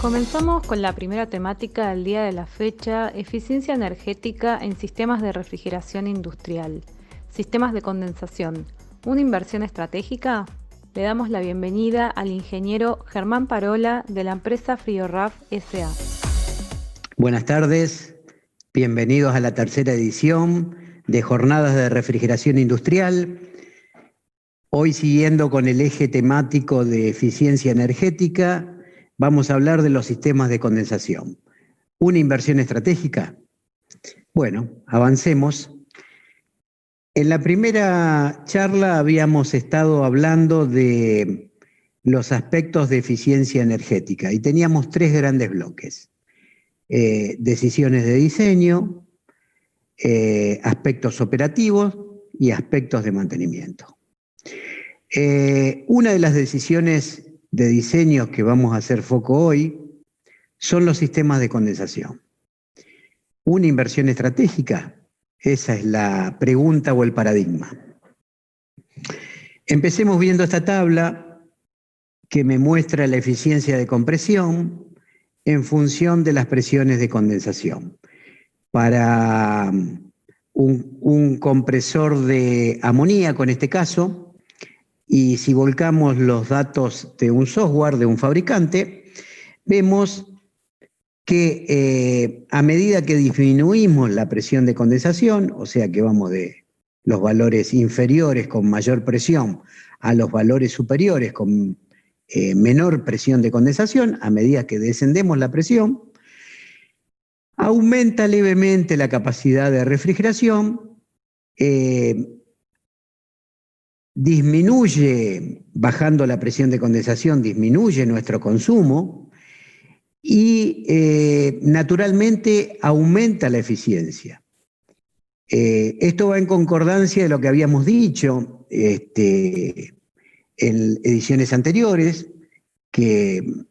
Comenzamos con la primera temática del día de la fecha, eficiencia energética en sistemas de refrigeración industrial, sistemas de condensación, una inversión estratégica. Le damos la bienvenida al ingeniero Germán Parola de la empresa Frioraf S.A. Buenas tardes, bienvenidos a la tercera edición de Jornadas de Refrigeración Industrial. Hoy, siguiendo con el eje temático de eficiencia energética, vamos a hablar de los sistemas de condensación. ¿Una inversión estratégica? Bueno, avancemos. En la primera charla habíamos estado hablando de los aspectos de eficiencia energética y teníamos tres grandes bloques. Decisiones de diseño, aspectos operativos y aspectos de mantenimiento. Una de las decisiones de diseño que vamos a hacer foco hoy son los sistemas de condensación. ¿Una inversión estratégica? Esa es la pregunta o el paradigma. Empecemos viendo esta tabla que me muestra la eficiencia de compresión en función de las presiones de condensación. Para un compresor de amoníaco en este caso, y si volcamos los datos de un software de un fabricante, vemos que a medida que disminuimos la presión de condensación, o sea que vamos de los valores inferiores con mayor presión a los valores superiores con menor presión de condensación, a medida que descendemos la presión, aumenta levemente la capacidad de refrigeración, disminuye, bajando la presión de condensación, disminuye nuestro consumo y naturalmente aumenta la eficiencia. Esto va en concordancia de lo que habíamos dicho en ediciones anteriores, que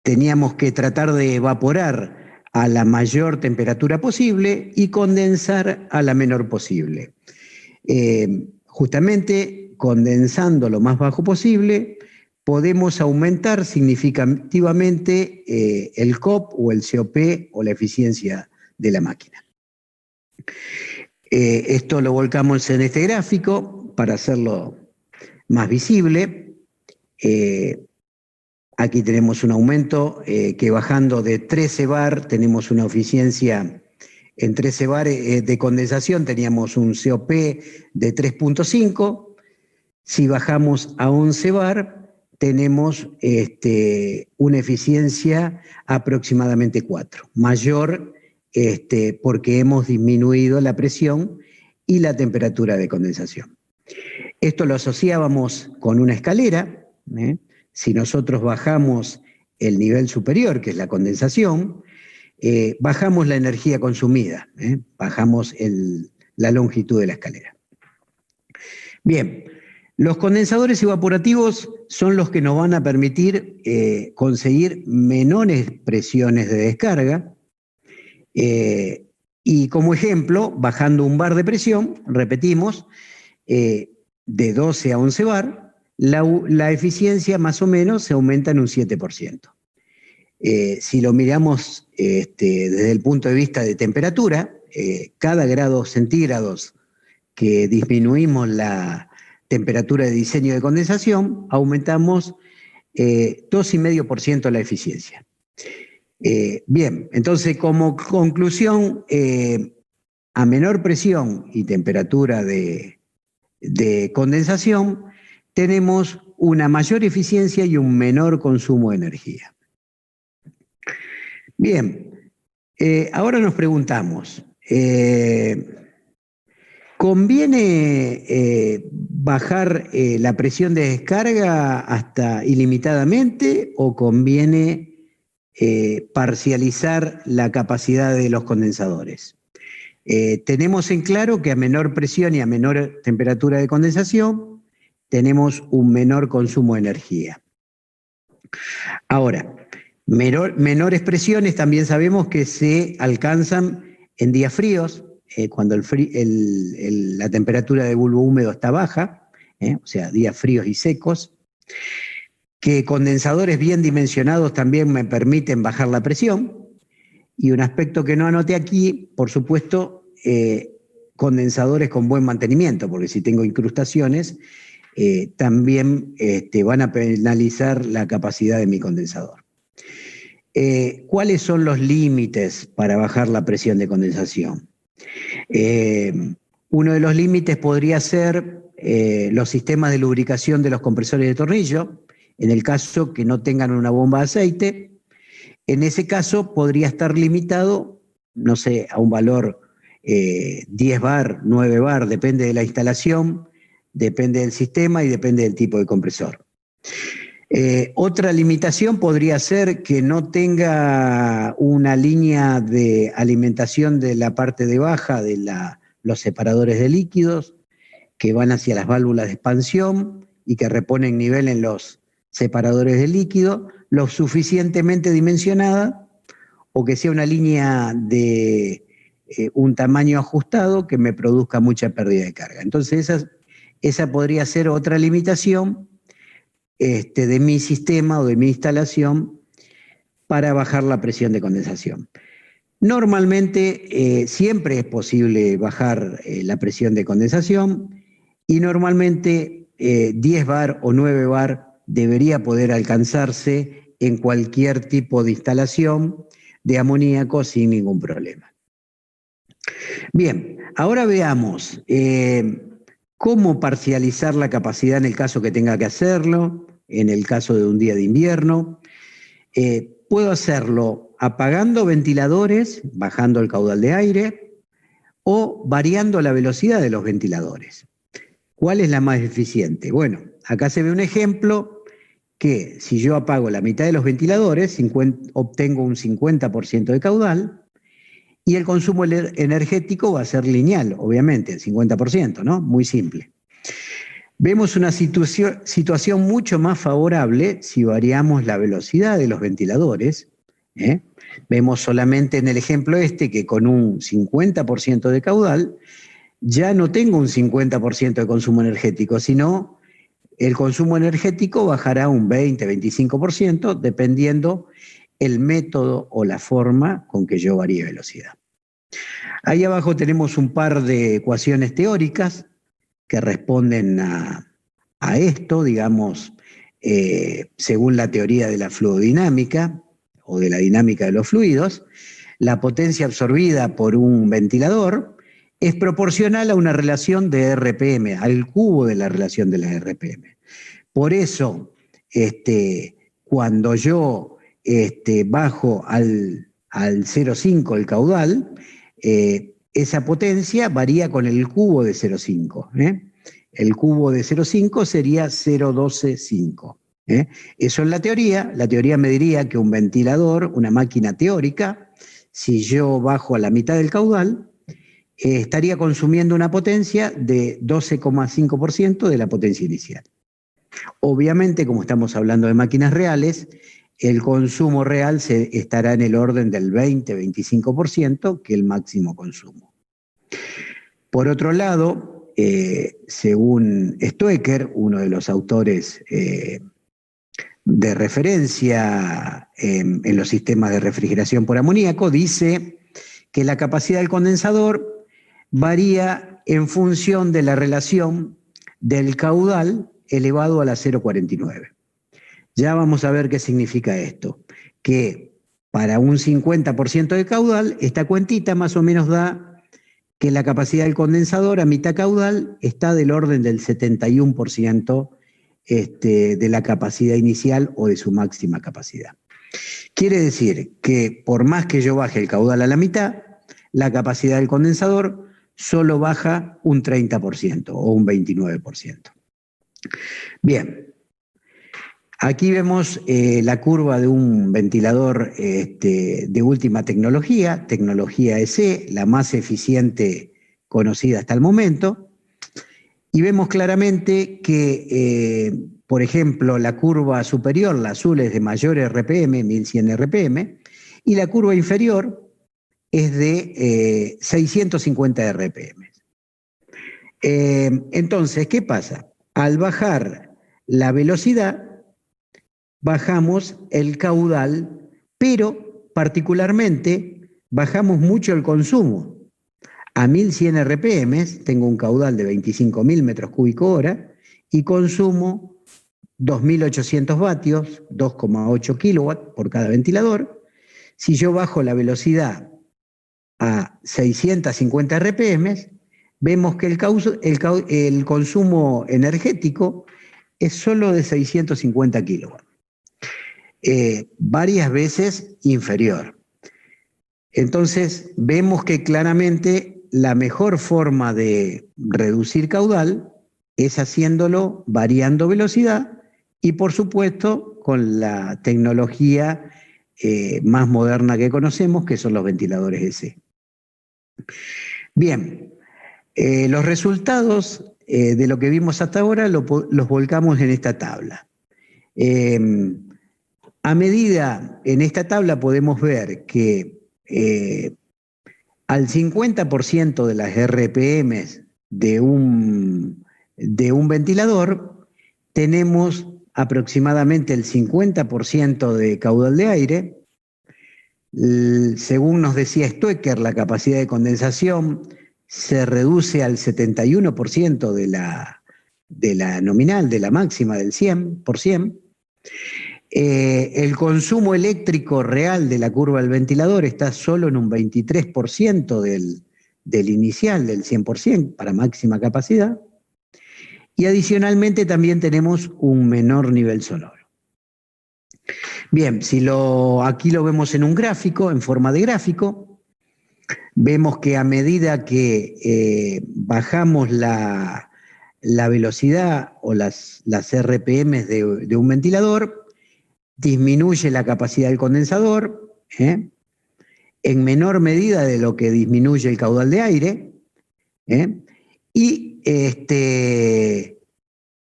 teníamos que tratar de evaporar a la mayor temperatura posible y condensar a la menor posible. Justamente condensando lo más bajo posible, podemos aumentar significativamente el COP o el COP o la eficiencia de la máquina. Esto lo volcamos en este gráfico para hacerlo más visible. Aquí tenemos un aumento que bajando de 13 bar tenemos una eficiencia en 13 bar de condensación, teníamos un COP de 3.5. Si bajamos a 11 bar, tenemos una eficiencia aproximadamente 4, mayor porque hemos disminuido la presión y la temperatura de condensación. Esto lo asociábamos con una escalera. Si nosotros bajamos el nivel superior, que es la condensación, bajamos la energía consumida, bajamos la longitud de la escalera. Bien, los condensadores evaporativos son los que nos van a permitir conseguir menores presiones de descarga y como ejemplo, bajando un bar de presión, repetimos, de 12 a 11 bar, la eficiencia más o menos se aumenta en un 7%. Si lo miramos desde el punto de vista de temperatura, cada grado centígrados que disminuimos la temperatura de diseño de condensación, aumentamos 2,5% la eficiencia. Bien, entonces como conclusión, a menor presión y temperatura de condensación, tenemos una mayor eficiencia y un menor consumo de energía. Bien, ahora nos preguntamos, ¿conviene bajar la presión de descarga hasta ilimitadamente o conviene parcializar la capacidad de los condensadores? Tenemos en claro que a menor presión y a menor temperatura de condensación tenemos un menor consumo de energía. Ahora, menores presiones también sabemos que se alcanzan en días fríos, cuando la temperatura de bulbo húmedo está baja, o sea, días fríos y secos. que condensadores bien dimensionados también me permiten bajar la presión, y un aspecto que no anoté aquí, por supuesto, condensadores con buen mantenimiento, porque si tengo incrustaciones, también van a penalizar la capacidad de mi condensador. ¿Cuáles son los límites para bajar la presión de condensación? Uno de los límites podría ser los sistemas de lubricación de los compresores de tornillo, en el caso que no tengan una bomba de aceite. En ese caso podría estar limitado, no sé, a un valor 10 bar, 9 bar, depende de la instalación, depende del sistema y depende del tipo de compresor. Otra limitación podría ser que no tenga una línea de alimentación de la parte de baja de los separadores de líquidos que van hacia las válvulas de expansión y que reponen nivel en los separadores de líquido, lo suficientemente dimensionada, o que sea una línea de un tamaño ajustado que me produzca mucha pérdida de carga. Entonces esa podría ser otra limitación de mi sistema o de mi instalación para bajar la presión de condensación. Normalmente siempre es posible bajar la presión de condensación, y normalmente 10 bar o 9 bar debería poder alcanzarse en cualquier tipo de instalación de amoníaco sin ningún problema. Bien, ahora veamos cómo parcializar la capacidad en el caso que tenga que hacerlo, en el caso de un día de invierno. Puedo hacerlo apagando ventiladores, bajando el caudal de aire, o variando la velocidad de los ventiladores. ¿Cuál es la más eficiente? Bueno, acá se ve un ejemplo que si yo apago la mitad de los ventiladores, obtengo un 50% de caudal, y el consumo energético va a ser lineal, obviamente, el 50%, ¿no? Muy simple. Vemos una situación mucho más favorable si variamos la velocidad de los ventiladores. Vemos solamente en el ejemplo que con un 50% de caudal ya no tengo un 50% de consumo energético, sino el consumo energético bajará un 20-25%, dependiendo el método o la forma con que yo varíe velocidad. Ahí abajo tenemos un par de ecuaciones teóricas que responden a esto, digamos, según la teoría de la fluidodinámica o de la dinámica de los fluidos. La potencia absorbida por un ventilador es proporcional a una relación de RPM, al cubo de la relación de la RPM. Por eso, cuando yo bajo al 0,5 el caudal, esa potencia varía con el cubo de 0,5. El cubo de 0,5 sería 0,125. Eso en la teoría me diría que un ventilador, una máquina teórica, si yo bajo a la mitad del caudal, estaría consumiendo una potencia de 12,5% de la potencia inicial. Obviamente, como estamos hablando de máquinas reales, el consumo real estará en el orden del 20-25%, que es el máximo consumo. Por otro lado, según Stoecker, uno de los autores de referencia en los sistemas de refrigeración por amoníaco, dice que la capacidad del condensador varía en función de la relación del caudal elevado a la 0,49. Ya vamos a ver qué significa esto, que para un 50% de caudal, esta cuentita más o menos da que la capacidad del condensador a mitad caudal está del orden del 71% de la capacidad inicial o de su máxima capacidad. Quiere decir que por más que yo baje el caudal a la mitad, la capacidad del condensador solo baja un 30% o un 29%. Bien, aquí vemos la curva de un ventilador de última tecnología EC, la más eficiente conocida hasta el momento, y vemos claramente que, por ejemplo, la curva superior, la azul, es de mayor RPM, 1100 RPM, y la curva inferior es de 650 RPM. Entonces, ¿qué pasa? Al bajar la velocidad, bajamos el caudal, pero particularmente bajamos mucho el consumo. A 1100 RPM tengo un caudal de 25.000 metros cúbicos hora y consumo 2.800 vatios, 2,8 kilowatts por cada ventilador. Si yo bajo la velocidad a 650 RPM, vemos que el consumo energético es solo de 650 kilowatts, varias veces inferior. Entonces, vemos que claramente la mejor forma de reducir caudal es haciéndolo variando velocidad y, por supuesto, con la tecnología más moderna que conocemos, que son los ventiladores EC. Bien, los resultados de lo que vimos hasta ahora los volcamos en esta tabla. A medida, en esta tabla podemos ver que al 50% de las RPM de un ventilador tenemos aproximadamente el 50% de caudal de aire. Según nos decía Stoecker, la capacidad de condensación se reduce al 71% de la nominal, de la máxima del 100%. El consumo eléctrico real de la curva del ventilador está solo en un 23% del inicial, del 100%, para máxima capacidad. Y adicionalmente también tenemos un menor nivel sonoro. Bien, aquí lo vemos en un gráfico, en forma de gráfico, vemos que a medida que bajamos la velocidad o las RPM de un ventilador, disminuye la capacidad del condensador, en menor medida de lo que disminuye el caudal de aire, y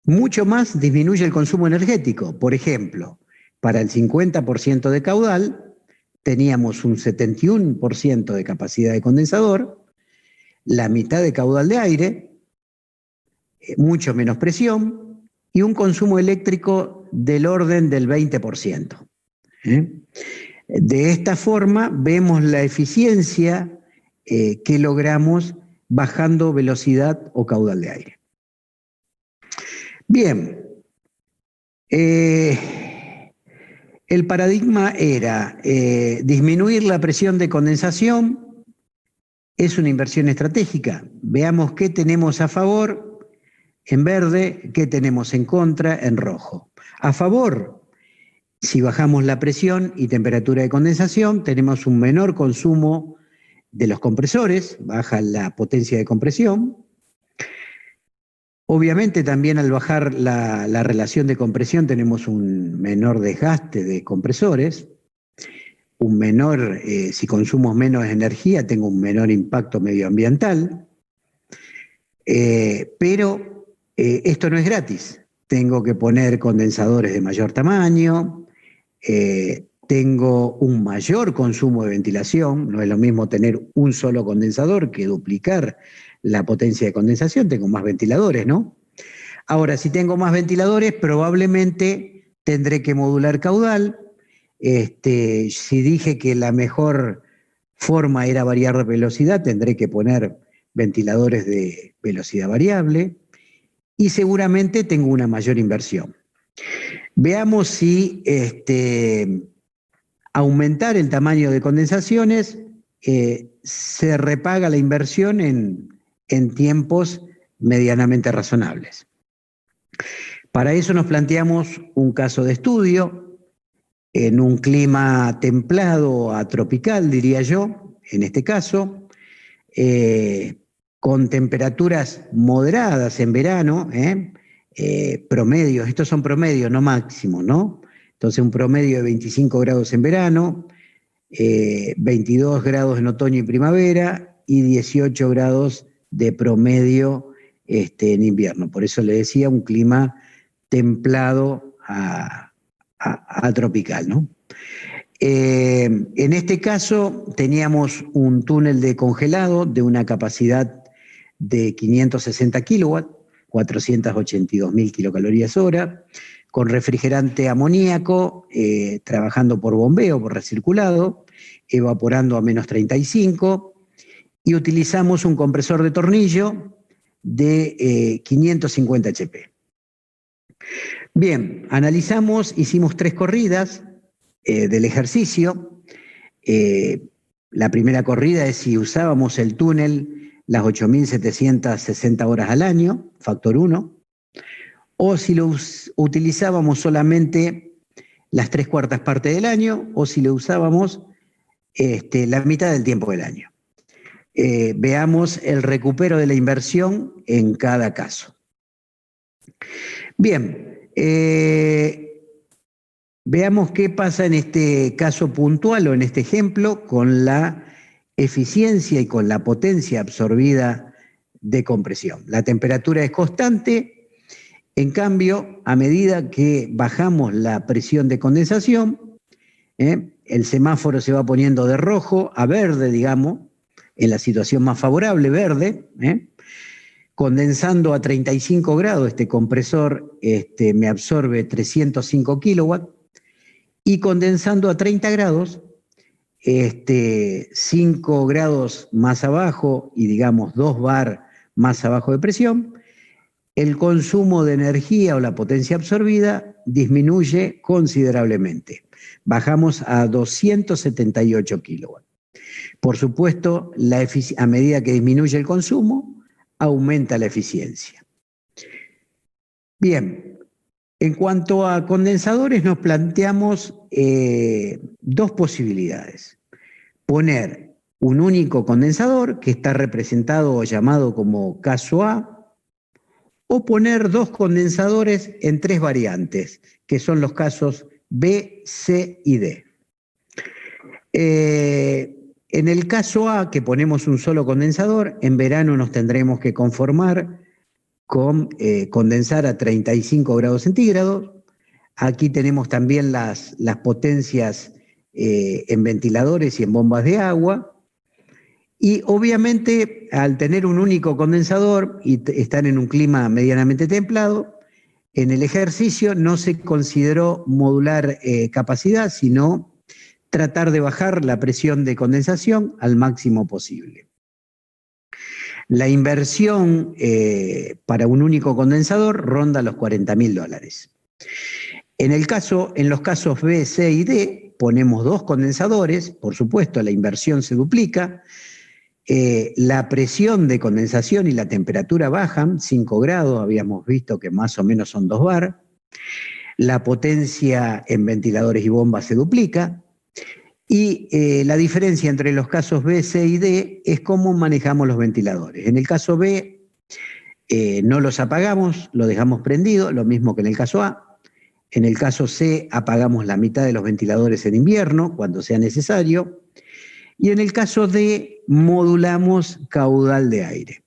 mucho más disminuye el consumo energético. Por ejemplo, para el 50% de caudal teníamos un 71% de capacidad de condensador, la mitad de caudal de aire, mucho menos presión y un consumo eléctrico del orden del 20%. De esta forma vemos la eficiencia que logramos bajando velocidad o caudal de aire. Bien, el paradigma era disminuir la presión de condensación. Es una inversión estratégica. Veamos qué tenemos a favor en verde, qué tenemos en contra en rojo. A favor, si bajamos la presión y temperatura de condensación, tenemos un menor consumo de los compresores, baja la potencia de compresión. Obviamente también al bajar la relación de compresión tenemos un menor desgaste de compresores, un menor, si consumo menos energía, tengo un menor impacto medioambiental, pero esto no es gratis. Tengo que poner condensadores de mayor tamaño, tengo un mayor consumo de ventilación, no es lo mismo tener un solo condensador que duplicar la potencia de condensación, tengo más ventiladores, ¿no? Ahora, si tengo más ventiladores, probablemente tendré que modular caudal. Si dije que la mejor forma era variar de velocidad, tendré que poner ventiladores de velocidad variable y seguramente tengo una mayor inversión. Veamos si aumentar el tamaño de condensaciones se repaga la inversión en tiempos medianamente razonables. Para eso nos planteamos un caso de estudio en un clima templado a tropical, diría yo, en este caso, con temperaturas moderadas en verano, promedios, estos son promedios, no máximos, ¿no? Entonces un promedio de 25 grados en verano, 22 grados en otoño y primavera y 18 grados de promedio en invierno. Por eso le decía un clima templado a tropical, ¿no? En este caso teníamos un túnel de congelado de una capacidad de 560 kilowatts, 482.000 kilocalorías hora, con refrigerante amoníaco, trabajando por bombeo, por recirculado, evaporando a menos 35, y utilizamos un compresor de tornillo de 550 HP. Bien, analizamos, hicimos 3 corridas del ejercicio. La primera corrida es si usábamos el túnel las 8.760 horas al año, factor 1, o si lo utilizábamos solamente las 3/4 partes del año, o si lo usábamos la mitad del tiempo del año. Veamos el recupero de la inversión en cada caso. Bien, veamos qué pasa en este caso puntual o en este ejemplo con la eficiencia y con la potencia absorbida de compresión. La temperatura es constante, en cambio, a medida que bajamos la presión de condensación, el semáforo se va poniendo de rojo a verde, digamos, en la situación más favorable, verde, condensando a 35 grados, este compresor me absorbe 305 kilowatts, y condensando a 30 grados, 5 grados más abajo y digamos 2 bar más abajo de presión, el consumo de energía o la potencia absorbida disminuye considerablemente. Bajamos a 278 kilowatts. Por supuesto, a medida que disminuye el consumo, aumenta la eficiencia. Bien, en cuanto a condensadores, nos planteamos 2 posibilidades. Poner un único condensador, que está representado o llamado como caso A, o poner 2 condensadores en 3 variantes, que son los casos B, C y D. En el caso A, que ponemos un solo condensador, en verano nos tendremos que conformar con condensar a 35 grados centígrados. Aquí tenemos también las potencias en ventiladores y en bombas de agua. Y obviamente, al tener un único condensador y estar en un clima medianamente templado, en el ejercicio no se consideró modular capacidad, sino tratar de bajar la presión de condensación al máximo posible. La inversión para un único condensador ronda los $40.000. En los casos B, C y D, ponemos 2 condensadores, por supuesto la inversión se duplica, la presión de condensación y la temperatura bajan 5 grados, habíamos visto que más o menos son 2 bar, la potencia en ventiladores y bombas se duplica, y la diferencia entre los casos B, C y D es cómo manejamos los ventiladores. En el caso B no los apagamos, los dejamos prendidos, lo mismo que en el caso A. En el caso C apagamos la mitad de los ventiladores en invierno, cuando sea necesario. Y en el caso D modulamos caudal de aire.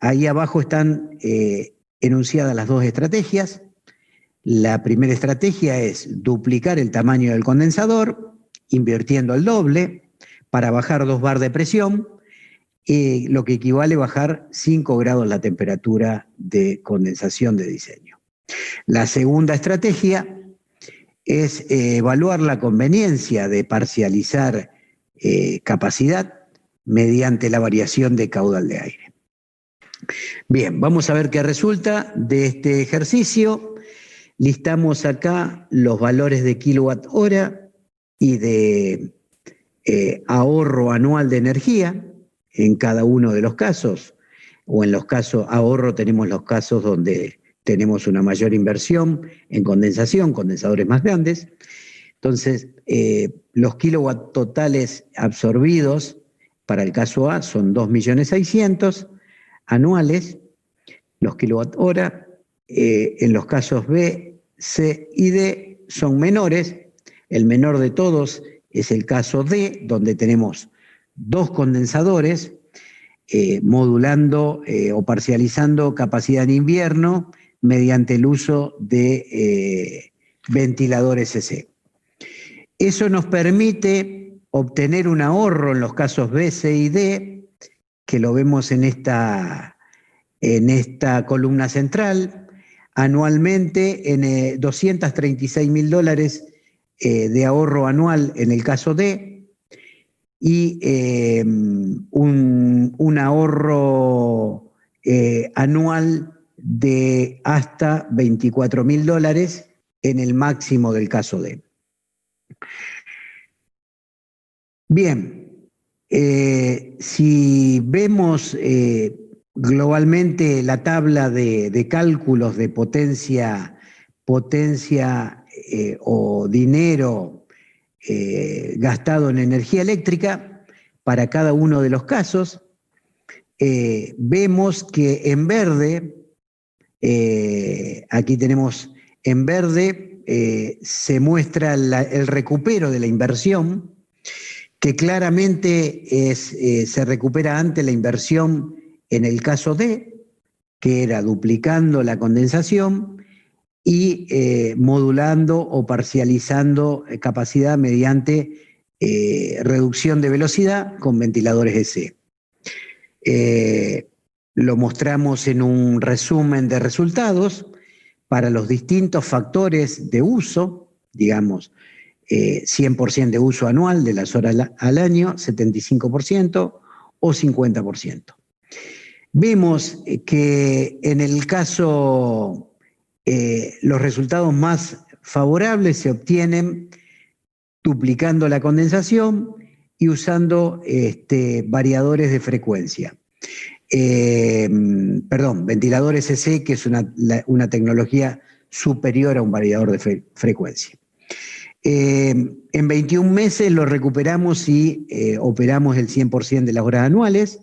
Ahí abajo están enunciadas las 2 estrategias. La primera estrategia es duplicar el tamaño del condensador, invirtiendo el doble, para bajar 2 bar de presión, lo que equivale a bajar 5 grados la temperatura de condensación de diseño. La segunda estrategia es evaluar la conveniencia de parcializar capacidad mediante la variación de caudal de aire. Bien, vamos a ver qué resulta de este ejercicio. Listamos acá los valores de kilowatt hora y de ahorro anual de energía en cada uno de los casos, o en los casos ahorro tenemos los casos donde tenemos una mayor inversión en condensación, condensadores más grandes. Entonces, los kilowatts totales absorbidos para el caso A son 2.600.000 anuales, los kilowatt hora. En los casos B, C y D son menores. El menor de todos es el caso D, donde tenemos 2 condensadores modulando o parcializando capacidad en invierno mediante el uso de ventiladores CC. Eso nos permite obtener un ahorro en los casos B, C y D, que lo vemos en esta en esta columna central, anualmente en $236.000 de ahorro anual en el caso D, y un ahorro anual de hasta $24.000 en el máximo del caso D. Bien, si vemos globalmente la tabla de cálculos de potencia o dinero gastado en energía eléctrica para cada uno de los casos, vemos que en verde, aquí tenemos en verde, se muestra el recupero de la inversión, que claramente se recupera antes la inversión en el caso D, que era duplicando la condensación y modulando o parcializando capacidad mediante reducción de velocidad con ventiladores EC. Lo mostramos en un resumen de resultados para los distintos factores de uso, digamos, 100% de uso anual de las horas al año, 75% o 50%. Vemos que en el caso, los resultados más favorables se obtienen duplicando la condensación y usando variadores de frecuencia. Ventiladores EC, que es una tecnología superior a un variador de frecuencia. En 21 meses lo recuperamos y operamos el 100% de las horas anuales.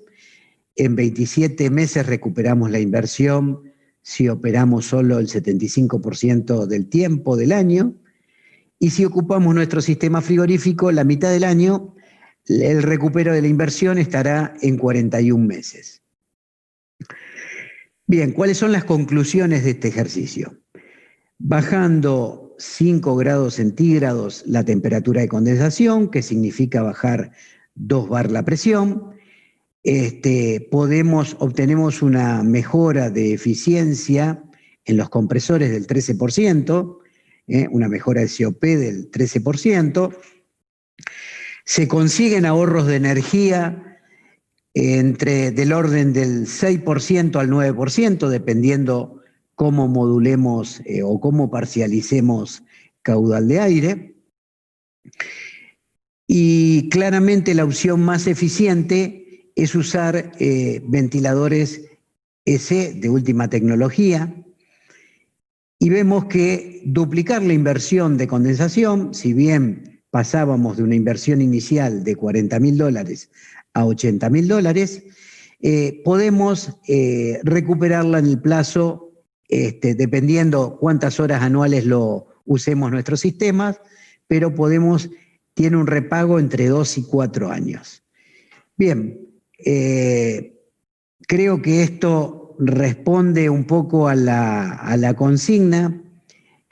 En 27 meses recuperamos la inversión si operamos solo el 75% del tiempo del año. Y si ocupamos nuestro sistema frigorífico la mitad del año, el recupero de la inversión estará en 41 meses. Bien, ¿cuáles son las conclusiones de este ejercicio? Bajando 5 grados centígrados la temperatura de condensación, que significa bajar 2 bar la presión, obtenemos una mejora de eficiencia en los compresores del 13%, una mejora de COP del 13%, se consiguen ahorros de energía del orden del 6% al 9%, dependiendo cómo modulemos o cómo parcialicemos caudal de aire. Y claramente la opción más eficiente es usar ventiladores EC de última tecnología, y vemos que duplicar la inversión de condensación, si bien pasábamos de una inversión inicial de $40.000 a $80.000, podemos recuperarla en el plazo, dependiendo cuántas horas anuales lo usemos nuestros sistemas, pero tiene un repago entre 2 y 4 años. Bien, creo que esto responde un poco a la consigna.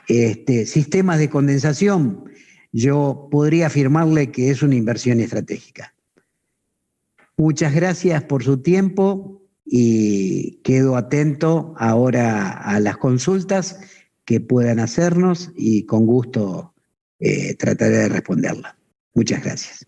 Sistemas de condensación, yo podría afirmarle que es una inversión estratégica. Muchas gracias por su tiempo y quedo atento ahora a las consultas que puedan hacernos y con gusto trataré de responderlas. Muchas gracias.